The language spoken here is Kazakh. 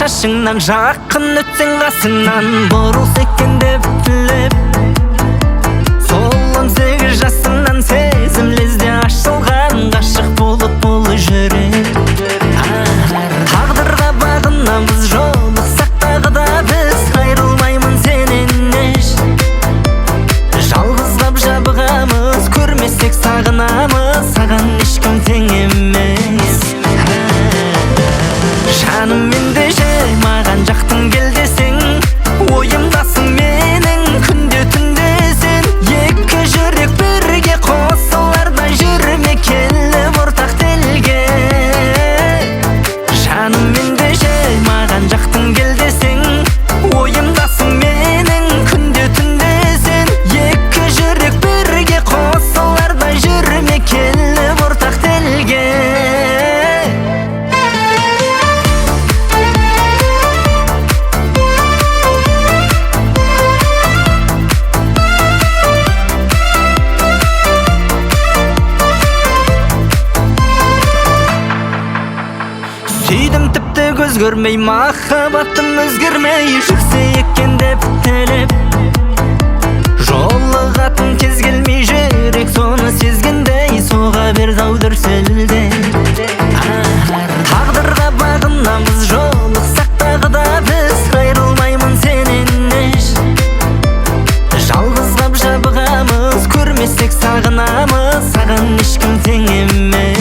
шашыңнан, жақын өтсең қасыңнан, бұрылса екен деп тілеп. Сол 18 жасыңнан сезім лезде ашылған, ғашық болып бұл жүрек. Тағдырға бағынамыз, жолықсақ тағы да біз, айрылмаймын сенен еш. Жалғызлап жабығамыз, көрмесек сағынамыз, саған ешкім тең емес. Жаным ендеше маған жақтың кел десең, ойымдасың менің күнде түнде сен. Екі жүрек бірге қосыларда жүрме келіп ортақ телге. Жаным ендеше маған жақтың кел десең, ойымдасың менің күнде түнде сен. Екі жүрек бірге қосыларда жүрме келіп ортақ телге. Сүйдім тіпті көз көрмей, махаббатым өзгермей, жүрсе екен деп тілеп. Жолығатын кез келмей, жүрек соны сезгендей, соға бер дау дүрсілде. Тағдырға бағынамыз, жолықсақ тағы да біз, айрылмаймын сенен еш. Жалғызлап жабығамыз, көрмесек сағынамыз, саған ешкім тең емес.